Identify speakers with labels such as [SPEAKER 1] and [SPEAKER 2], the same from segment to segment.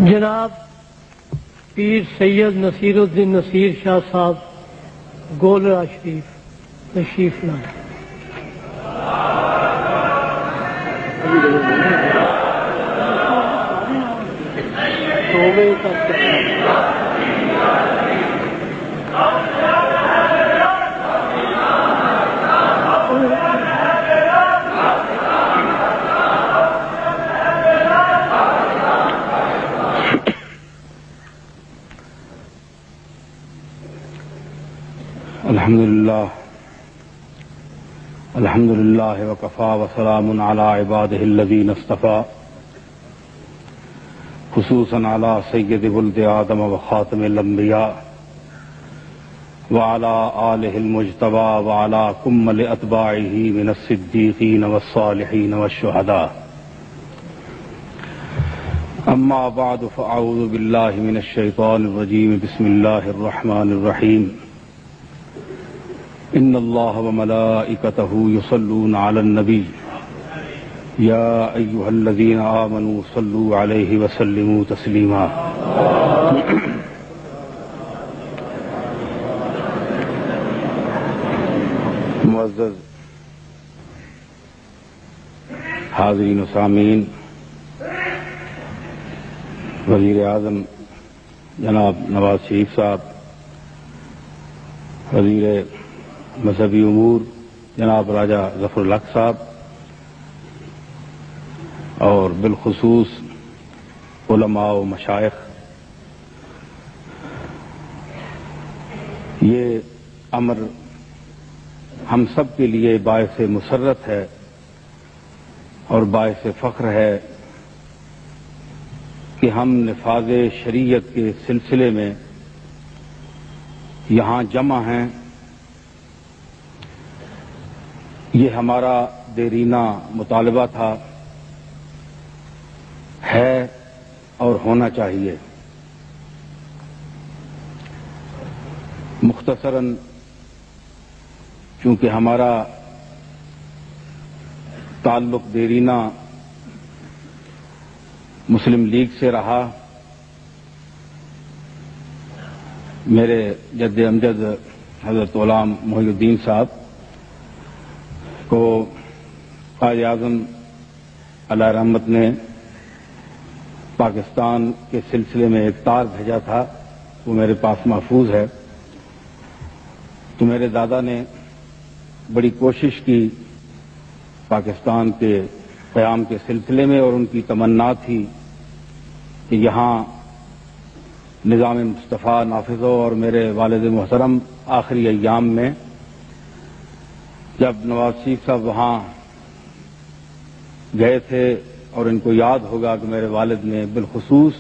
[SPEAKER 1] جناب پیر سید نصیر الدین نصیر شاہ صاحب گولرا شریف تشریف لائے۔
[SPEAKER 2] الحمد للہ وکفا وسلام علی عبادہ الذین اصطفیٰ خصوصاً علی سید ولد آدم وخاتم الانبیاء وعلی آلہ المجتبی وعلی کمل اتباعہ من الصدیقین والصالحین والشہداء اما بعد فاعوذ باللہ من الشیطان الرجیم بسم اللہ الرحمن الرحیم ان اللہ وملائکتہ یصلون علی النبی یا ایہا الذین آمنوا صلوا علیہ وسلموا تسلیما۔ معزز حاضرین و سامعین، وزیر اعظم جناب نواز شریف صاحب، وزیر مذہبی امور جناب راجہ ظفر الحق صاحب، اور بالخصوص علماء و مشائخ، یہ امر ہم سب کے لیے باعث مسرت ہے اور باعث فخر ہے کہ ہم نفاذ شریعت کے سلسلے میں یہاں جمع ہیں۔ یہ ہمارا دیرینہ مطالبہ تھا، ہے اور ہونا چاہیے۔ مختصراً چونکہ ہمارا تعلق دیرینہ مسلم لیگ سے رہا، میرے جد امجد حضرت غلام محی الدین صاحب کو قائد اعظم علیہ رحمت نے پاکستان کے سلسلے میں ایک تار بھیجا تھا، وہ میرے پاس محفوظ ہے۔ تو میرے دادا نے بڑی کوشش کی پاکستان کے قیام کے سلسلے میں، اور ان کی تمنا تھی کہ یہاں نظام مصطفیٰ نافذ ہو۔ اور میرے والد محترم آخری ایام میں جب نواز شریف صاحب وہاں گئے تھے، اور ان کو یاد ہوگا کہ میرے والد نے بالخصوص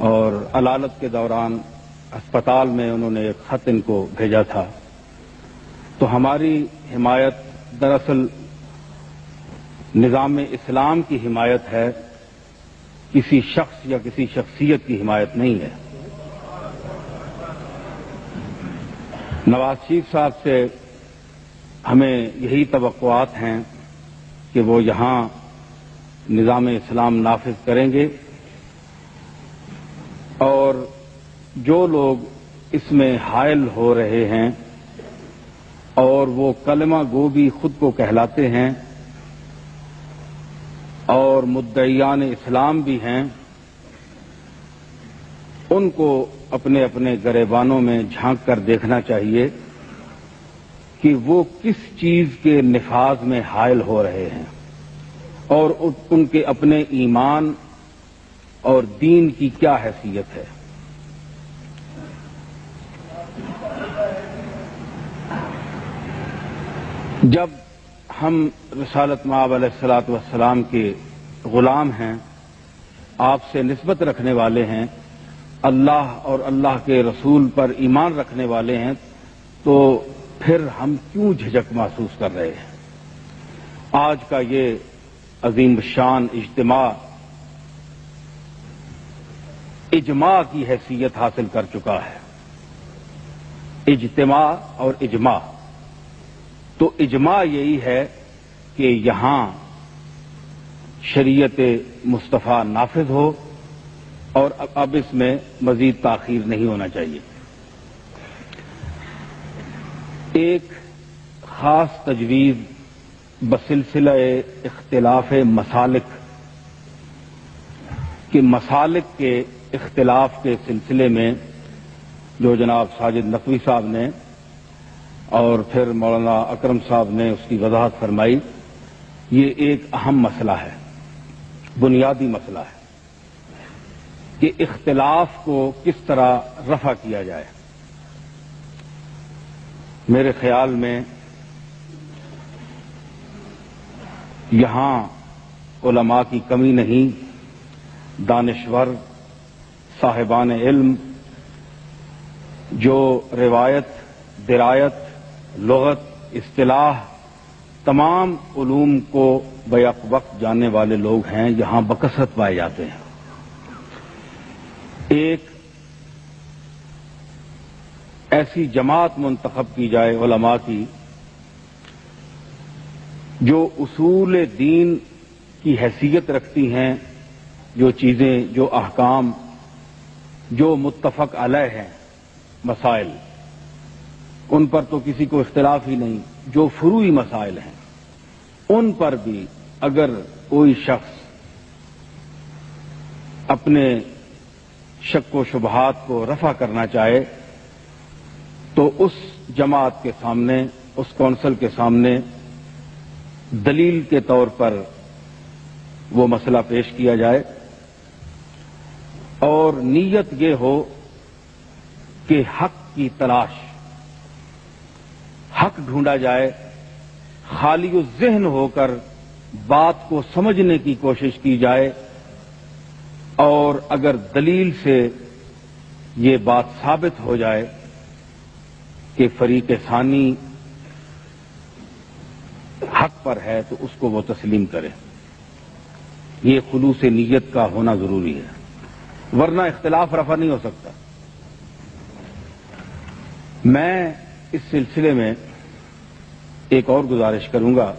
[SPEAKER 2] اور علالت کے دوران اسپتال میں انہوں نے ایک خط ان کو بھیجا تھا۔ تو ہماری حمایت دراصل نظام اسلام کی حمایت ہے، کسی شخص یا کسی شخصیت کی حمایت نہیں ہے۔ نواز شریف صاحب سے ہمیں یہی توقعات ہیں کہ وہ یہاں نظام اسلام نافذ کریں گے، اور جو لوگ اس میں حائل ہو رہے ہیں اور وہ کلمہ گو بھی خود کو کہلاتے ہیں اور مدعیان اسلام بھی ہیں، ان کو اپنے اپنے گریبانوں میں جھانک کر دیکھنا چاہیے کہ وہ کس چیز کے نفاذ میں حائل ہو رہے ہیں، اور ان کے اپنے ایمان اور دین کی کیا حیثیت ہے۔ جب ہم رسالت مآب علیہ الصلوۃ والسلام کے غلام ہیں، آپ سے نسبت رکھنے والے ہیں، اللہ اور اللہ کے رسول پر ایمان رکھنے والے ہیں، تو پھر ہم کیوں جھجک محسوس کر رہے ہیں؟ آج کا یہ عظیم شان اجتماع اجماع کی حیثیت حاصل کر چکا ہے۔ اجتماع اور اجماع، تو اجماع یہی ہے کہ یہاں شریعت مصطفیٰ نافذ ہو اور اب اس میں مزید تاخیر نہیں ہونا چاہیے۔ ایک خاص تجویز بسلسلہ اختلاف مسالک کہ مسالک کے اختلاف کے سلسلے میں جو جناب ساجد نقوی صاحب نے اور پھر مولانا اکرم صاحب نے اس کی وضاحت فرمائی، یہ ایک اہم مسئلہ ہے، بنیادی مسئلہ ہے کہ اختلاف کو کس طرح رفع کیا جائے۔ میرے خیال میں یہاں علماء کی کمی نہیں، دانشور صاحبان علم جو روایت، درایت، لغت، اصطلاح، تمام علوم کو بیک وقت جاننے والے لوگ ہیں، یہاں بکثرت پائے جاتے ہیں۔ ایک ایسی جماعت منتخب کی جائے علماء کی جو اصول دین کی حیثیت رکھتی ہیں، جو چیزیں، جو احکام، جو متفق علیہ ہیں مسائل، ان پر تو کسی کو اختلاف ہی نہیں، جو فروعی مسائل ہیں ان پر بھی اگر کوئی شخص اپنے شک و شبہات کو رفع کرنا چاہے تو اس جماعت کے سامنے، اس کونسل کے سامنے دلیل کے طور پر وہ مسئلہ پیش کیا جائے اور نیت یہ ہو کہ حق کی تلاش، حق ڈھونڈا جائے، خالی الذہن ہو کر بات کو سمجھنے کی کوشش کی جائے، اور اگر دلیل سے یہ بات ثابت ہو جائے کہ فریق ثانی حق پر ہے تو اس کو وہ تسلیم کرے۔ یہ خلوص نیت کا ہونا ضروری ہے، ورنہ اختلاف رفع نہیں ہو سکتا۔ میں اس سلسلے میں ایک اور گزارش کروں گا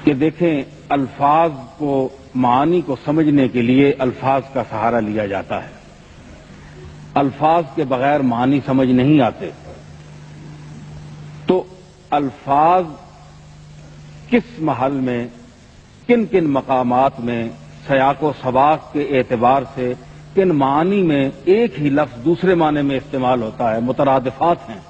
[SPEAKER 2] کہ دیکھیں، الفاظ کو، معانی کو سمجھنے کے لیے الفاظ کا سہارا لیا جاتا ہے، الفاظ کے بغیر معانی سمجھ نہیں آتے۔ تو الفاظ کس محل میں، کن کن مقامات میں، سیاق و سباق کے اعتبار سے کن معانی میں ایک ہی لفظ دوسرے معنی میں استعمال ہوتا ہے، مترادفات ہیں،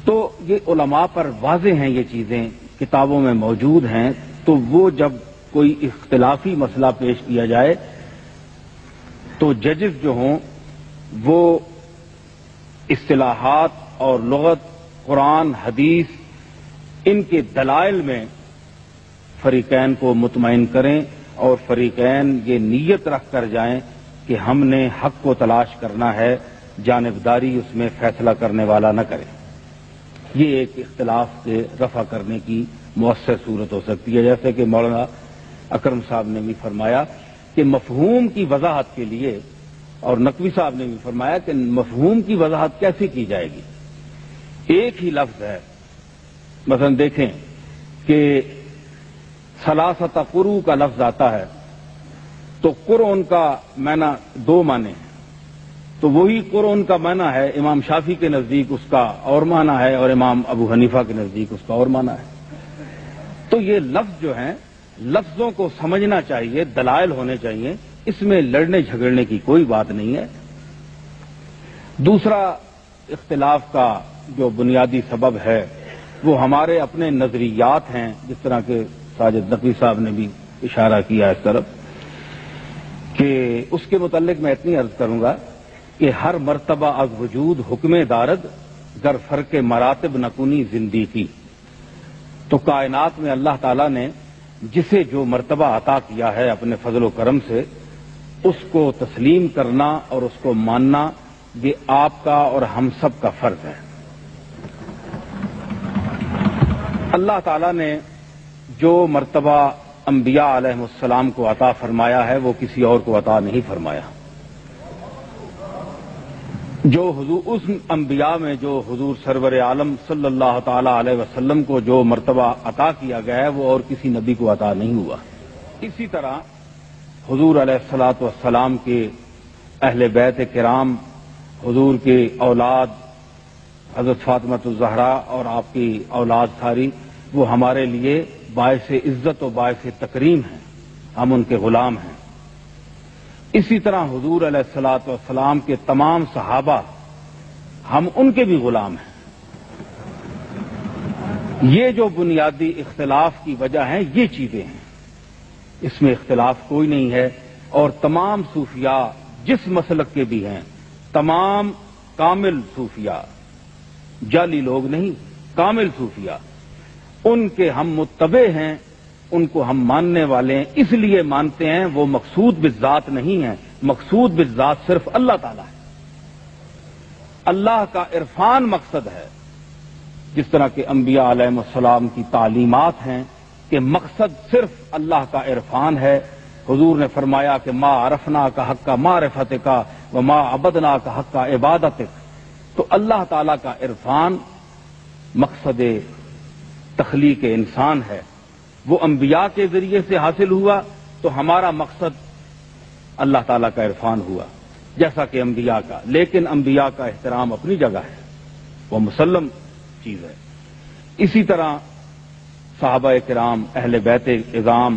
[SPEAKER 2] تو یہ علماء پر واضح ہیں، یہ چیزیں کتابوں میں موجود ہیں۔ تو وہ جب کوئی اختلافی مسئلہ پیش کیا جائے تو ججز جو ہوں وہ اصطلاحات اور لغت، قرآن، حدیث، ان کے دلائل میں فریقین کو مطمئن کریں اور فریقین یہ نیت رکھ کر جائیں کہ ہم نے حق کو تلاش کرنا ہے، جانبداری اس میں فیصلہ کرنے والا نہ کرے۔ یہ ایک اختلاف سے رفع کرنے کی مؤثر صورت ہو سکتی ہے، جیسے کہ مولانا اکرم صاحب نے بھی فرمایا کہ مفہوم کی وضاحت کے لیے، اور نقوی صاحب نے بھی فرمایا کہ مفہوم کی وضاحت کیسے کی جائے گی۔ ایک ہی لفظ ہے، مثلا دیکھیں کہ ثلاثۃ قروء کا لفظ آتا ہے تو قرء کا معنی دو معنی ہیں، تو وہی قرء کا معنی ہے امام شافعی کے نزدیک اس کا اور معنی ہے اور امام ابو حنیفہ کے نزدیک اس کا اور معنی ہے۔ تو یہ لفظ جو ہیں، لفظوں کو سمجھنا چاہیے، دلائل ہونے چاہیے، اس میں لڑنے جھگڑنے کی کوئی بات نہیں ہے۔ دوسرا اختلاف کا جو بنیادی سبب ہے وہ ہمارے اپنے نظریات ہیں، جس طرح کہ ساجد نقوی صاحب نے بھی اشارہ کیا اس طرف، کہ اس کے متعلق میں اتنی عرض کروں گا کہ ہر مرتبہ از وجود حکم دارد، گر فرق مراتب نکنی زندگی۔ تو کائنات میں اللہ تعالیٰ نے جسے جو مرتبہ عطا کیا ہے اپنے فضل و کرم سے، اس کو تسلیم کرنا اور اس کو ماننا، یہ آپ کا اور ہم سب کا فرض ہے۔ اللہ تعالیٰ نے جو مرتبہ انبیاء علیہ السلام کو عطا فرمایا ہے وہ کسی اور کو عطا نہیں فرمایا۔ جو حضور اس انبیاء میں جو حضور سرور عالم صلی اللہ تعالی علیہ وسلم کو جو مرتبہ عطا کیا گیا ہے وہ اور کسی نبی کو عطا نہیں ہوا. اسی طرح حضور علیہ الصلوۃ والسلام کے اہل بیت کرام، حضور کے اولاد حضرت فاطمہ الزہرا اور آپ کی اولاد ساری، وہ ہمارے لیے باعث عزت و باعث تکریم ہیں، ہم ان کے غلام ہیں. اسی طرح حضور علیہ الصلوۃ والسلام کے تمام صحابہ، ہم ان کے بھی غلام ہیں. یہ جو بنیادی اختلاف کی وجہ ہیں یہ چیزیں ہیں، اس میں اختلاف کوئی نہیں ہے. اور تمام صوفیاء جس مسلک کے بھی ہیں، تمام کامل صوفیاء، جعلی لوگ نہیں، کامل صوفیاء، ان کے ہم متبع ہیں، ان کو ہم ماننے والے ہیں. اس لیے مانتے ہیں وہ مقصود بالذات نہیں ہے، مقصود بالذات صرف اللہ تعالی ہے. اللہ کا عرفان مقصد ہے، جس طرح کہ انبیاء علیہ السلام کی تعلیمات ہیں کہ مقصد صرف اللہ کا عرفان ہے. حضور نے فرمایا کہ ما عرفنا کا حق کا معرفت کا وما عبدنا کا حق کا عبادت. تو اللہ تعالی کا عرفان مقصد تخلیق انسان ہے، وہ انبیاء کے ذریعے سے حاصل ہوا، تو ہمارا مقصد اللہ تعالیٰ کا عرفان ہوا جیسا کہ انبیاء کا. لیکن انبیاء کا احترام اپنی جگہ ہے، وہ مسلم چیز ہے. اسی طرح صحابہ کرام، اہل بیت اعظام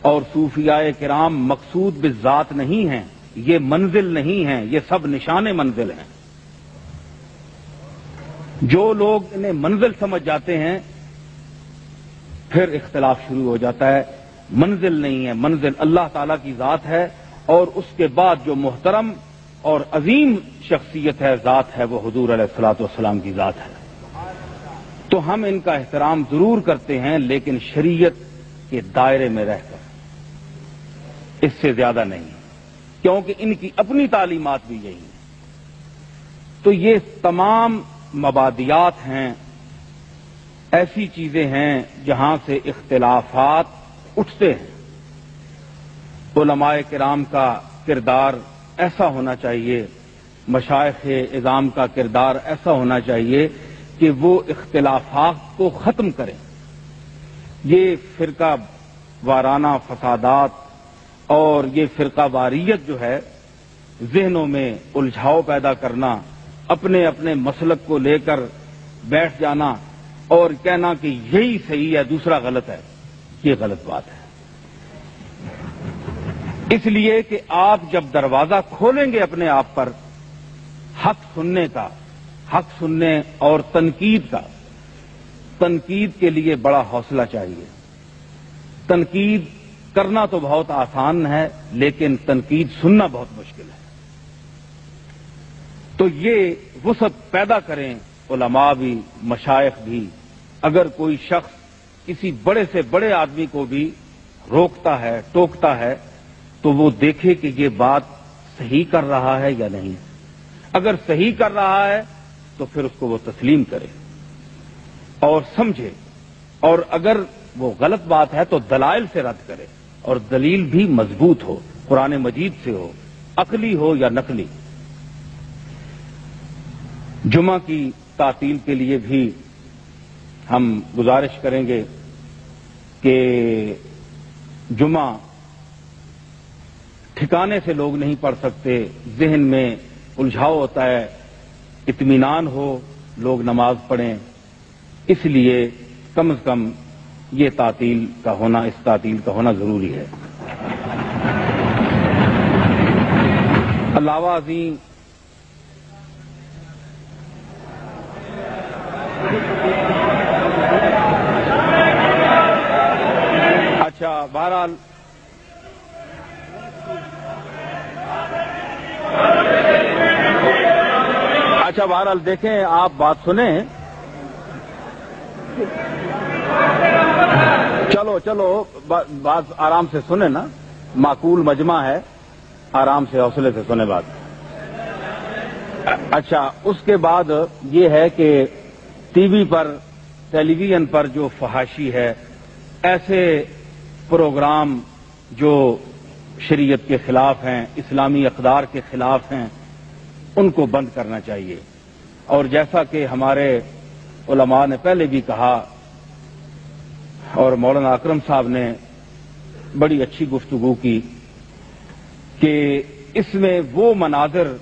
[SPEAKER 2] اور صوفیاء کرام مقصود بالذات نہیں ہیں، یہ منزل نہیں ہیں، یہ سب نشان منزل ہیں. جو لوگ انہیں منزل سمجھ جاتے ہیں پھر اختلاف شروع ہو جاتا ہے. منزل نہیں ہے، منزل اللہ تعالیٰ کی ذات ہے، اور اس کے بعد جو محترم اور عظیم شخصیت ہے، ذات ہے، وہ حضور علیہ الصلوۃ والسلام کی ذات ہے. تو ہم ان کا احترام ضرور کرتے ہیں، لیکن شریعت کے دائرے میں رہ کر، اس سے زیادہ نہیں، کیونکہ ان کی اپنی تعلیمات بھی یہی ہیں. تو یہ تمام مبادیات ہیں، ایسی چیزیں ہیں جہاں سے اختلافات اٹھتے ہیں. علماء کرام کا کردار ایسا ہونا چاہیے، مشائخ اعظام کا کردار ایسا ہونا چاہیے کہ وہ اختلافات کو ختم کریں. یہ فرقہ وارانہ فسادات اور یہ فرقہ واریت جو ہے، ذہنوں میں الجھاؤ پیدا کرنا، اپنے اپنے مسلک کو لے کر بیٹھ جانا اور کہنا کہ یہی صحیح ہے دوسرا غلط ہے، یہ غلط بات ہے. اس لیے کہ آپ جب دروازہ کھولیں گے اپنے آپ پر حق سننے کا، حق سننے اور تنقید کا، تنقید کے لیے بڑا حوصلہ چاہیے. تنقید کرنا تو بہت آسان ہے، لیکن تنقید سننا بہت مشکل ہے. تو یہ وسعت پیدا کریں علماء بھی، مشائخ بھی. اگر کوئی شخص کسی بڑے سے بڑے آدمی کو بھی روکتا ہے، ٹوکتا ہے، تو وہ دیکھے کہ یہ بات صحیح کر رہا ہے یا نہیں. اگر صحیح کر رہا ہے تو پھر اس کو وہ تسلیم کرے اور سمجھے، اور اگر وہ غلط بات ہے تو دلائل سے رد کرے، اور دلیل بھی مضبوط ہو، قرآن مجید سے ہو، عقلی ہو یا نقلی. جمعہ کی تعطیل کے لیے بھی ہم گزارش کریں گے کہ جمعہ ٹھکانے سے لوگ نہیں پڑھ سکتے، ذہن میں الجھاؤ ہوتا ہے، اطمینان ہو، لوگ نماز پڑھیں. اس لیے کم از کم یہ تعطیل کا ہونا، اس تعطیل کا ہونا ضروری ہے. علاوہ ازیں اچھا بہرحال دیکھیں، آپ بات سنیں. چلو بات آرام سے سنیں نا، معقول مجمع ہے، آرام سے حوصلے سے سنیں بات. اچھا، اس کے بعد یہ ہے کہ ٹی وی پر، ٹیلی ویژن پر جو فحاشی ہے، ایسے پروگرام جو شریعت کے خلاف ہیں، اسلامی اقدار کے خلاف ہیں، ان کو بند کرنا چاہیے۔ اور جیسا کہ ہمارے علماء نے پہلے بھی کہا اور مولانا اکرم صاحب نے بڑی اچھی گفتگو کی کہ اس میں وہ مناظر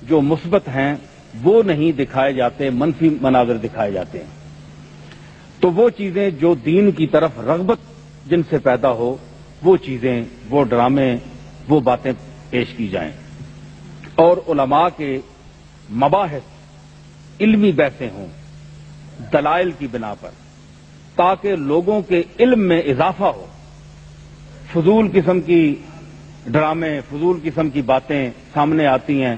[SPEAKER 2] جو مثبت ہیں وہ نہیں دکھائے جاتے، منفی مناظر دکھائے جاتے ہیں۔ تو وہ چیزیں جو دین کی طرف رغبت جن سے پیدا ہو، وہ چیزیں، وہ ڈرامے، وہ باتیں پیش کی جائیں، اور علماء کے مباحث علمی بحثیں ہوں دلائل کی بنا پر، تاکہ لوگوں کے علم میں اضافہ ہو۔ فضول قسم کی ڈرامے، فضول قسم کی باتیں سامنے آتی ہیں۔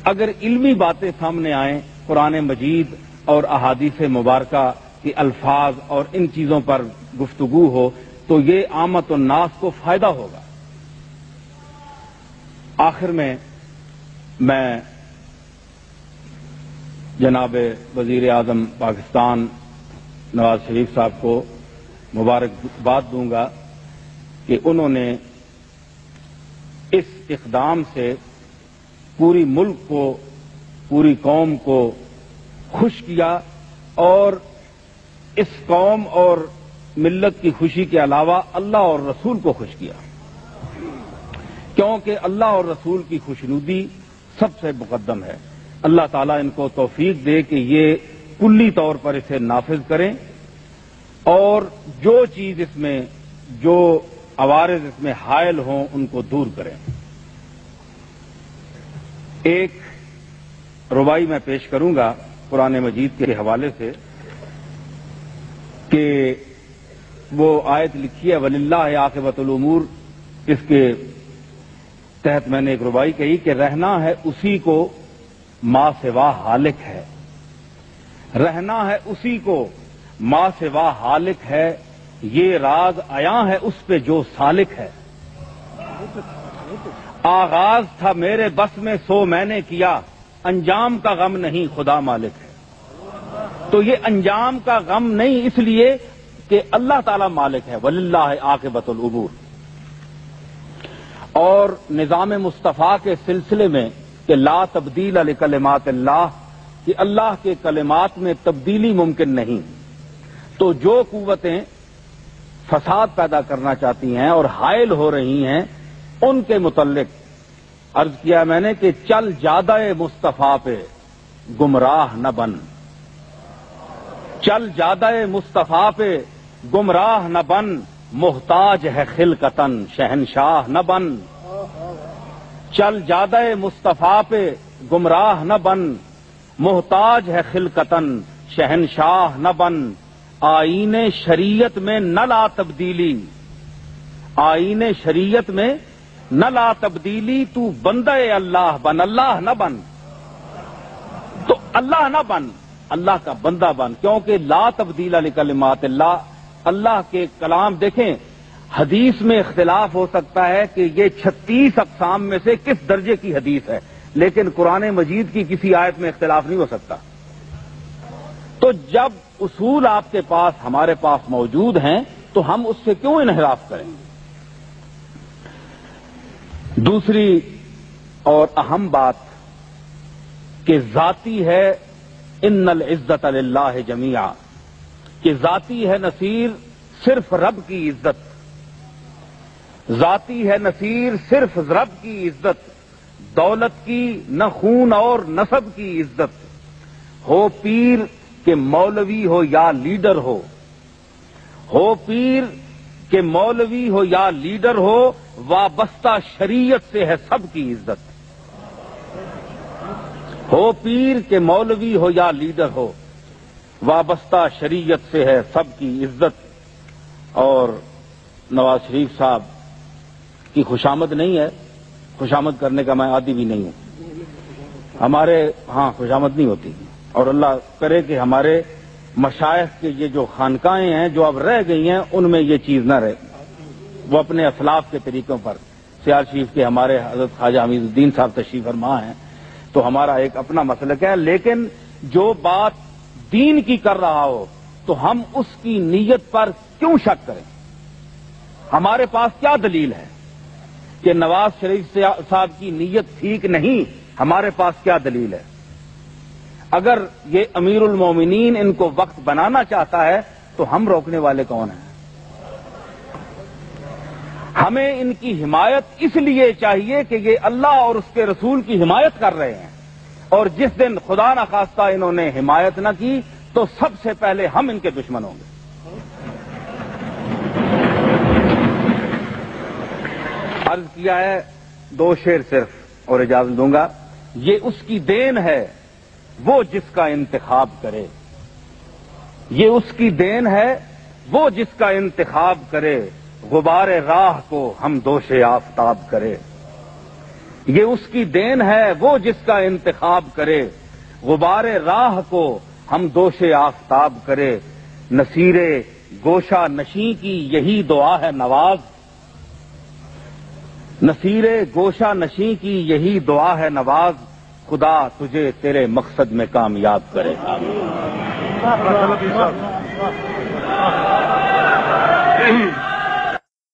[SPEAKER 2] اگر علمی باتیں سامنے آئیں، قرآن مجید اور احادیث مبارکہ کے الفاظ اور ان چیزوں پر گفتگو ہو، تو یہ عامت الناس کو فائدہ ہوگا۔ آخر میں جناب وزیر اعظم پاکستان نواز شریف صاحب کو مبارکباد دوں گا کہ انہوں نے اس اقدام سے پوری ملک کو، پوری قوم کو خوش کیا، اور اس قوم اور ملت کی خوشی کے علاوہ اللہ اور رسول کو خوش کیا، کیونکہ اللہ اور رسول کی خوشنودی سب سے مقدم ہے۔ اللہ تعالیٰ ان کو توفیق دے کہ یہ کلی طور پر اسے نافذ کریں، اور جو چیز اس میں، جو عوارض اس میں حائل ہوں، ان کو دور کریں۔ ایک ربائی میں پیش کروں گا قرآن مجید کے حوالے سے کہ وہ آیت لکھی ہے وَلِلَّهِ عَاقِبَةُ الْأُمُورِ، اس کے تحت میں نے ایک ربائی کہی کہ رہنا ہے اسی کو ما سوا حالک ہے، رہنا ہے اسی کو ما سوا حالک ہے، یہ راز عیاں ہے اس پہ جو سالک ہے۔ آغاز تھا میرے بس میں سو میں نے کیا، انجام کا غم نہیں خدا مالک ہے۔ تو یہ انجام کا غم نہیں، اس لیے کہ اللہ تعالی مالک ہے، وَلِلَّهِ عَاقِبَةُ الْأُمُورِ۔ اور نظام مصطفیٰ کے سلسلے میں کہ لا تبدیل لکلمات اللہ، کہ اللہ کے کلمات میں تبدیلی ممکن نہیں، تو جو قوتیں فساد پیدا کرنا چاہتی ہیں اور حائل ہو رہی ہیں، ان کے متعلق عرض کیا میں نے کہ چل جادہ مصطفیٰ پہ گمراہ نہ بن، چل جادہ مصطفیٰ پہ گمراہ نہ بن، محتاج ہے خلقتن شہنشاہ نہ بن۔ چل جادہ مصطفیٰ پہ گمراہ نہ بن، محتاج ہے خلقتن شہنشاہ نہ بن، آئین شریعت میں نہ لا تبدیلی، آئین شریعت میں نہ لا تبدیلی، تو بندہ اللہ بن، اللہ نہ بن، تو اللہ نہ بن، اللہ کا بندہ بن، کیونکہ لا تبدیل لکلمات اللہ، اللہ کے کلام دیکھیں، حدیث میں اختلاف ہو سکتا ہے کہ یہ 36 اقسام میں سے کس درجے کی حدیث ہے، لیکن قرآن مجید کی کسی آیت میں اختلاف نہیں ہو سکتا۔ تو جب اصول آپ کے پاس، ہمارے پاس موجود ہیں، تو ہم اس سے کیوں انحراف کریں؟ دوسری اور اہم بات کہ ذاتی ہے ان العزت للہ جمیعا، کہ ذاتی ہے نصیر صرف رب کی عزت، ذاتی ہے نصیر صرف رب کی عزت، دولت کی نہ خون اور نسب کی عزت، ہو پیر کہ مولوی ہو یا لیڈر ہو پیر کہ مولوی ہو یا لیڈر ہو، وابستہ شریعت سے ہے سب کی عزت، ہو پیر کہ مولوی ہو یا لیڈر ہو، وابستہ شریعت سے ہے سب کی عزت۔ اور نواز شریف صاحب کی خوشامد نہیں ہے، خوشامد کرنے کا میں عادی بھی نہیں ہوں، ہمارے ہاں خوشامد نہیں ہوتی، اور اللہ کرے کہ ہمارے مشائخ کے یہ جو خانقاہیں ہیں جو اب رہ گئی ہیں ان میں یہ چیز نہ رہے، وہ اپنے اسلاف کے طریقوں پر، سیال شریف کے ہمارے حضرت خواجہ حمید الدین صاحب تشریف فرما ہیں، تو ہمارا ایک اپنا مسلک ہے، لیکن جو بات دین کی کر رہا ہو تو ہم اس کی نیت پر کیوں شک کریں؟ ہمارے پاس کیا دلیل ہے کہ نواز شریف صاحب کی نیت ٹھیک نہیں ہمارے پاس کیا دلیل ہے؟ اگر یہ امیر المومنین ان کو وقت بنانا چاہتا ہے تو ہم روکنے والے کون ہیں؟ ہمیں ان کی حمایت اس لیے چاہیے کہ یہ اللہ اور اس کے رسول کی حمایت کر رہے ہیں، اور جس دن خدا نخواستہ انہوں نے حمایت نہ کی تو سب سے پہلے ہم ان کے دشمن ہوں گے۔ عرض کیا ہے، 2 شعر صرف اور اجازت دوں گا۔ یہ اس کی دین ہے وہ جس کا انتخاب کرے، یہ اس کی دین ہے وہ جس کا انتخاب کرے، غبار راہ کو ہم دوش آفتاب کرے۔ یہ اس کی دین ہے وہ جس کا انتخاب کرے، غبار راہ کو ہم دوش آفتاب کرے۔ نصیر گوشہ نشیں کی یہی دعا ہے نواز، نصیر گوشہ نشیں کی یہی دعا ہے نواز، خدا تجھے تیرے مقصد میں کامیاب کرے۔